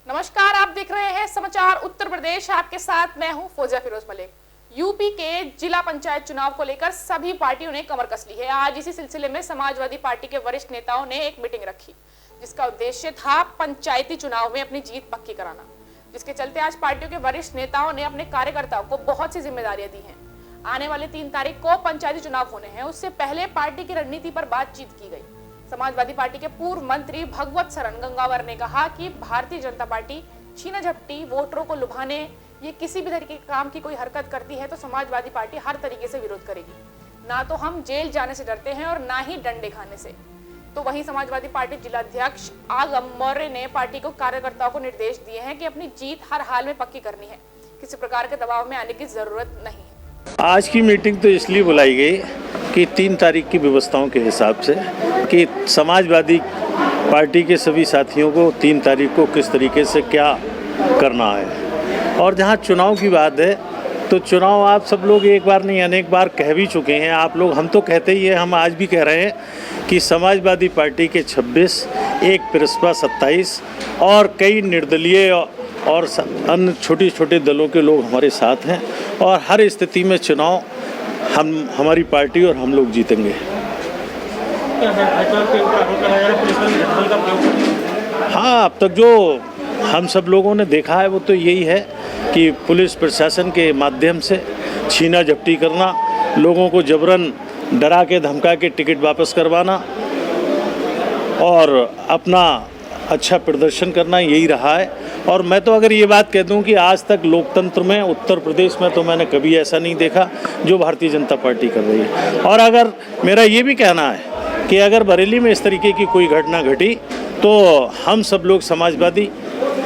नमस्कार, आप देख रहे हैं समाचार उत्तर प्रदेश। आपके साथ मैं हूं फौजिया फिरोज मलिक। यूपी के जिला पंचायत चुनाव को लेकर सभी पार्टियों ने कमर कस ली है। आज इसी सिलसिले में समाजवादी पार्टी के वरिष्ठ नेताओं ने एक मीटिंग रखी, जिसका उद्देश्य था पंचायती चुनाव में अपनी जीत पक्की कराना। जिसके चलते आज पार्टियों के वरिष्ठ नेताओं ने अपने कार्यकर्ताओं को बहुत सी जिम्मेदारियां दी हैं। आने वाले 3 तारीख को पंचायती चुनाव होने हैं, उससे पहले पार्टी की रणनीति पर बातचीत की गई। समाजवादी पार्टी के पूर्व मंत्री भगवत सरन गंगावर ने कहा कि भारतीय जनता पार्टी छीना झपटी, वोटरों को लुभाने, ये किसी भी तरीके के काम की कोई हरकत करती है तो समाजवादी पार्टी हर तरीके से विरोध करेगी। ना तो हम जेल जाने से डरते हैं और ना ही डंडे खाने से। तो वहीं समाजवादी पार्टी जिलाध्यक्ष आगम मौर्य ने पार्टी को कार्यकर्ताओं को निर्देश दिए हैं कि अपनी जीत हर हाल में पक्की करनी है, किसी प्रकार के दबाव में आने की जरूरत नहीं है। आज की मीटिंग तो इसलिए बुलाई गई कि 3 तारीख की व्यवस्थाओं के हिसाब से कि समाजवादी पार्टी के सभी साथियों को 3 तारीख को किस तरीके से क्या करना है। और जहां चुनाव की बात है तो चुनाव आप सब लोग एक बार नहीं अनेक बार कह भी चुके हैं। आप लोग, हम तो कहते ही हैं, हम आज भी कह रहे हैं कि समाजवादी पार्टी के 26, एक प्रसपा 27 और कई निर्दलीय और अन्य छोटे छोटे दलों के लोग हमारे साथ हैं और हर स्थिति में चुनाव हमारी पार्टी और हम लोग जीतेंगे। हाँ, अब तक जो हम सब लोगों ने देखा है वो तो यही है कि पुलिस प्रशासन के माध्यम से छीना झपटी करना, लोगों को जबरन डरा के धमका के टिकट वापस करवाना और अपना अच्छा प्रदर्शन करना, यही रहा है। और मैं तो अगर ये बात कह दूं कि आज तक लोकतंत्र में उत्तर प्रदेश में तो मैंने कभी ऐसा नहीं देखा जो भारतीय जनता पार्टी कर रही है। और अगर मेरा ये भी कहना है कि अगर बरेली में इस तरीके की कोई घटना घटी तो हम सब लोग समाजवादी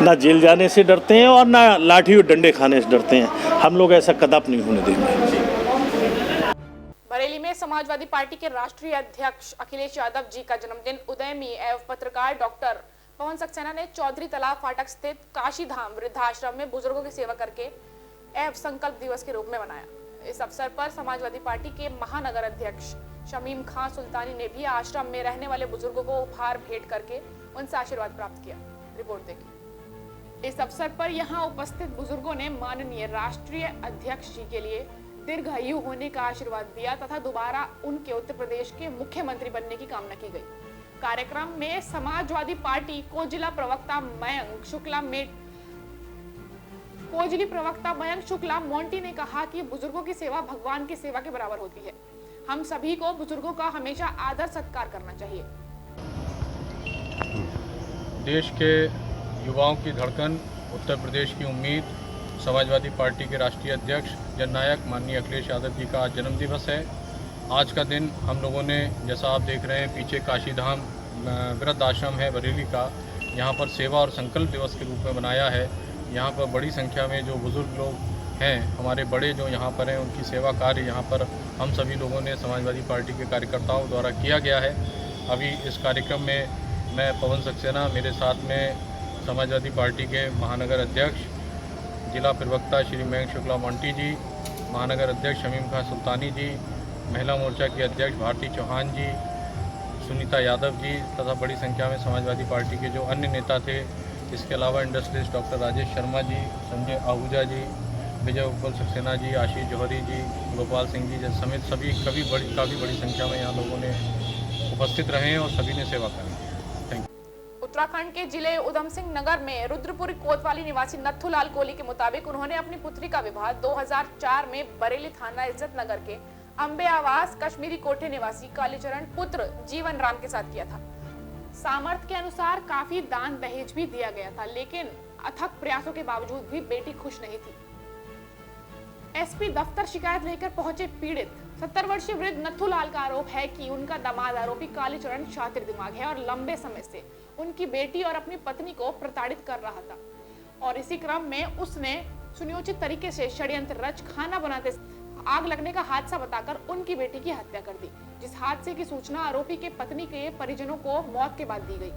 ना जेल जाने से डरते हैं और ना लाठी और डंडे खाने से डरते हैं। हम लोग ऐसा कदापि नहीं होने देंगे। बरेली में समाजवादी पार्टी के राष्ट्रीय अध्यक्ष अखिलेश यादव जी का जन्मदिन उदयमी एवं पत्रकार डॉक्टर पवन सक्सेना ने चौधरी तालाब फाटक स्थित काशी धाम वृद्धाश्रम में बुजुर्गों की सेवा करके एवं संकल्प दिवस के रूप में मनाया। इस अवसर पर समाजवादी पार्टी के महानगर अध्यक्ष शमीम खां सुल्तानी ने भी आश्रम में रहने वाले बुजुर्गों को उपहार भेंट करके उनसे आशीर्वाद प्राप्त किया। रिपोर्ट देखिए। इस अवसर पर यहाँ उपस्थित बुजुर्गों ने माननीय राष्ट्रीय अध्यक्ष जी के लिए दीर्घायु होने का आशीर्वाद दिया तथा दोबारा उनके उत्तर प्रदेश के मुख्यमंत्री बनने की कामना की गई। कार्यक्रम में समाजवादी पार्टी कोजिला प्रवक्ता मयंक शुक्ला मोंटी ने कहा कि बुजुर्गों की सेवा भगवान की सेवा के बराबर होती है। हम सभी को बुजुर्गों का हमेशा आदर सत्कार करना चाहिए। देश के युवाओं की धड़कन, उत्तर प्रदेश की उम्मीद, समाजवादी पार्टी के राष्ट्रीय अध्यक्ष जननायक माननीय अखिलेश यादव जी का आज जन्म दिवस है। आज का दिन हम लोगों ने, जैसा आप देख रहे हैं पीछे काशी धाम वृद्ध आश्रम है बरेली का, यहाँ पर सेवा और संकल्प दिवस के रूप में मनाया है। यहाँ पर बड़ी संख्या में जो बुज़ुर्ग लोग हैं, हमारे बड़े जो यहाँ पर हैं, उनकी सेवा कार्य यहाँ पर हम सभी लोगों ने समाजवादी पार्टी के कार्यकर्ताओं द्वारा किया गया है। अभी इस कार्यक्रम में मैं पवन सक्सेना, मेरे साथ में समाजवादी पार्टी के महानगर अध्यक्ष जिला प्रवक्ता श्री मयंक शुक्ला मोंटी जी, महानगर अध्यक्ष शमीम खां सुल्तानी जी, महिला मोर्चा की अध्यक्ष भारती चौहान जी, सुनीता यादव जी तथा बड़ी संख्या में समाजवादी पार्टी के जो अन्य नेता थे, इसके अलावा इंडस्ट्रियलिस्ट डॉक्टर राजेश शर्मा जी, संजय आहूजा जी, विजय उपल सक्सेना जी, आशीष जौहरी जी, गोपाल सिंह जी समेत सभी काफ़ी बड़ी संख्या में यहाँ लोगों ने उपस्थित रहे हैं और सभी ने सेवा करी। उत्तराखंड के जिले उधम सिंह नगर में रुद्रपुरी कोतवाली निवासी नथुलाल कोहली के मुताबिक उन्होंने अपनी पुत्री का विवाह 2004 में बरेली थाना इज्जत नगर के अंबे आवास कश्मीरी कोठे निवासी कालीचरण पुत्र जीवन राम के साथ किया था। सामर्थ्य के अनुसार काफी दान दहेज भी दिया गया था, लेकिन अथक प्रयासों के बावजूद भी बेटी खुश नहीं थी। एसपी दफ्तर शिकायत लेकर पहुंचे पीड़ित 70 वर्षीय वृद्ध नथुलाल का आरोप है कि उनका दामाद आरोपी कालीचरण शातिर दिमाग है और लंबे समय से उनकी बेटी और अपनी पत्नी को प्रताड़ित कर रहा था और इसी क्रम में उसने सुनियोजित तरीके से षड्यंत्र रच खाना बनाते आग लगने का हादसा बताकर उनकी बेटी की हत्या कर दी, जिस हादसे की सूचना आरोपी के पत्नी के परिजनों को मौत के बाद दी गई,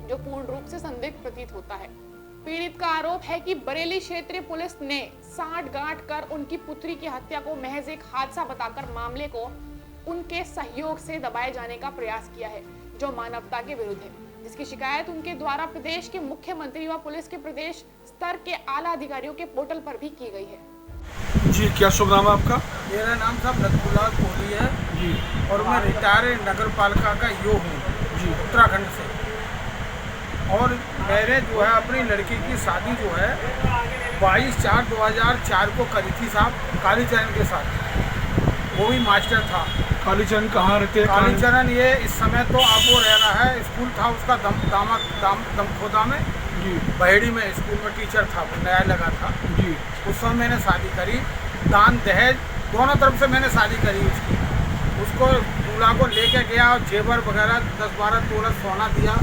जो पूर्ण रूप से संदिग्ध प्रतीत होता है। पीड़ित का आरोप है कि बरेली क्षेत्रीय पुलिस ने सांठ-गांठ कर उनकी पुत्री की हत्या को महज एक हादसा बताकर मामले को उनके सहयोग से दबाए जाने का प्रयास किया है, जो मानवता के विरुद्ध है। जिसकी शिकायत उनके द्वारा प्रदेश के मुख्यमंत्री व पुलिस के प्रदेश स्तर के आला अधिकारियों के पोर्टल पर भी की गई है। जी, क्या शुभ नाम है आपका? मेरा नाम साहब नथुलाल कोहली है जी। और मैं रिटायर्ड नगर पालिका का ईओ हूँ जी। उत्तराखंड से। और मैंने जो है अपनी लड़की की शादी जो है 22/4/2004 को करी थी साहब, कालीचरण के साथ। वो भी मास्टर था। कालीचरण कहाँ रहते हैं? कालीचरण ये इस समय तो अब वो रह रहा है, स्कूल था उसका दमखोदा में जी। बहेड़ी में स्कूल में टीचर था, वो नया लगा था जी। उस समय मैंने शादी करी। दान दहेज दोनों तरफ से मैंने शादी करी उसकी। उसको दूल्हा को लेके गया और जेवर वगैरह 10-12 तोला सोना दिया।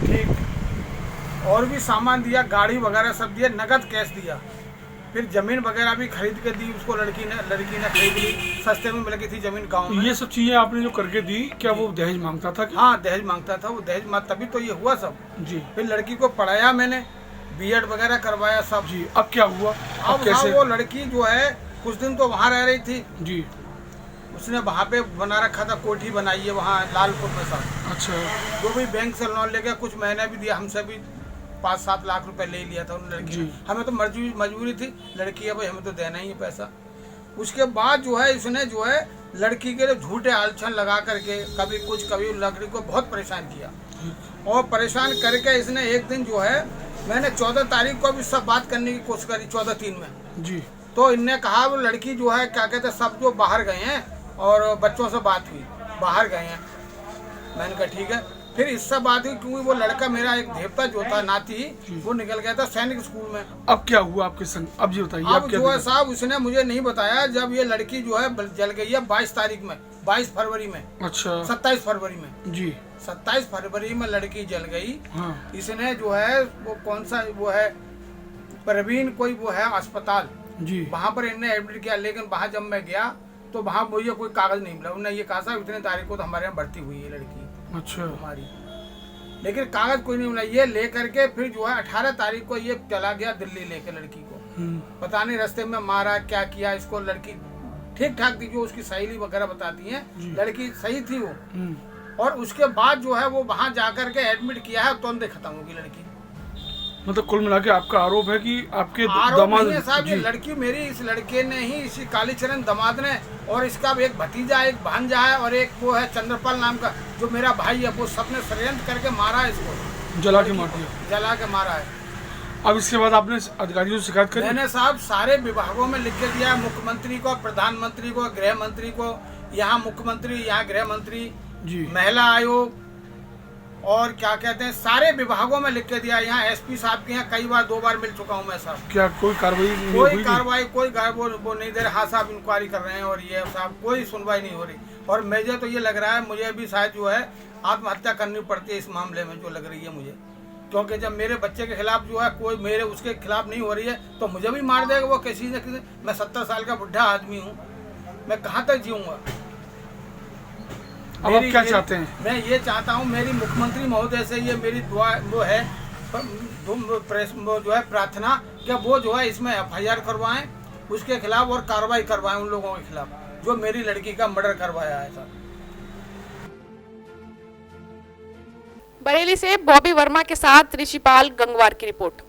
ठीक, और भी सामान दिया, गाड़ी वगैरह सब दिया, नगद कैश दिया। फिर जमीन वगैरह भी खरीद के दी उसको। लड़की ने खरीद ली, सस्ते में मिल गई थी जमीन गांव में। ये सब चीजें आपने जो करके दी, क्या वो दहेज मांगता था? हाँ, दहेज मांगता था वो। दहेज तभी तो ये हुआ सब। जी। फिर लड़की को पढ़ाया मैंने, बीएड वगैरह करवाया सब। जी। अब क्या हुआ? अब कैसे? वो लड़की जो है कुछ दिन तो वहाँ रह रही थी जी। उसने वहाँ पे बना रखा था, कोठी बनाई है वहाँ लालपुर में साहब। अच्छा। जो भी बैंक से लोन लेके कुछ महीने भी दिया, हमसे भी 5-7 लाख रुपए ले लिया था उन लड़की ने। हमें तो मजबूरी थी, लड़की है भाई, हमें तो देना ही है पैसा। उसके बाद जो है इसने जो है लड़की के लिए झूठे आलछन लगा करके कभी कुछ कभी लड़की को बहुत परेशान किया। और परेशान करके इसने एक दिन जो है, मैंने 14 तारीख को भी सब बात करने की कोशिश करी, 14/3 में जी। तो इनने कहा वो लड़की जो है क्या कहते हैं सब जो बाहर गए हैं और बच्चों से बात हुई, बाहर गए हैं। मैंने कहा ठीक है। फिर इससे बात हुई क्योंकि वो लड़का मेरा एक देवता जो था नाती, वो निकल गया था सैनिक स्कूल में। अब क्या हुआ आपके संग? अब जी बताइए। अब जो है साहब उसने मुझे नहीं बताया। जब ये लड़की जो है जल गई है 22 तारीख में, 22 फरवरी में। अच्छा। 27 फरवरी में जी। 27 फरवरी में लड़की जल गई। हाँ। इसने जो है वो कौन सा वो है प्रवीण कोई वो है अस्पताल जी, वहाँ पर इन्हें एडमिट किया। लेकिन वहाँ जब मैं गया तो वहाँ मुझे कोई कागज नहीं मिला। उन्होंने ये कहा साहब इतने तारीख को तो हमारे यहाँ भर्ती हुई है लड़की अच्छा हमारी, लेकिन कागज कोई नहीं मिला। ये ले करके फिर जो है 18 तारीख को ये चला गया दिल्ली लेके लड़की को। पता नहीं रास्ते में मारा क्या किया इसको। लड़की ठीक ठाक थी, जो उसकी सहेली वगैरह बताती है, लड़की सही थी वो। और उसके बाद जो है वो वहाँ जाकर के एडमिट किया है, तुरंत खत्म होगी लड़की। मतलब कुल मिला के आपका आरोप है कि आपके आरोप नहीं है साहब, ये लड़की मेरी, इस लड़के ने ही, इसी कालीचरण दामाद ने, और इसका एक भतीजा, एक भांजा है और एक वो है चंद्रपाल नाम का जो मेरा भाई है, वो सबने षड्यंत्र करके मारा है इसको, जला के मार दिया, जला के मारा है। अब इसके बाद आपने अधिकारियों से शिकायत करी? मैंने साहब सारे विभागों में लिख के दिया, मुख्यमंत्री को, प्रधानमंत्री को, गृह मंत्री को, यहाँ मुख्यमंत्री, यहाँ गृह मंत्री, महिला आयोग और क्या कहते हैं सारे विभागों में लिख के दिया। यहाँ एसपी साहब के यहाँ कई बार 2 बार मिल चुका हूँ मैं साहब। क्या कोई कार्रवाई? कोई वो नहीं दे रहे। हाँ साहब इंक्वायरी कर रहे हैं और ये साहब कोई सुनवाई नहीं हो रही। और मुझे तो ये लग रहा है मुझे भी शायद जो है आत्महत्या करनी पड़ती है इस मामले में, जो लग रही है मुझे। क्योंकि जब मेरे बच्चे के खिलाफ जो है कोई मेरे उसके खिलाफ नहीं हो रही है तो मुझे भी मार देगा वो किसी न किसी। मैं 70 साल का बुढ़ा आदमी हूँ, मैं कहाँ तक जीऊँगा। अब आप क्या चाहते हैं? मैं ये चाहता हूँ मेरी मुख्यमंत्री महोदय से ये मेरी दुआ वो है जो है प्रार्थना कि वो जो है इसमें FIR करवाएं उसके खिलाफ और कार्रवाई करवाएं उन लोगों के खिलाफ जो मेरी लड़की का मर्डर करवाया है सर। बरेली से बॉबी वर्मा के साथ ऋषिपाल गंगवार की रिपोर्ट।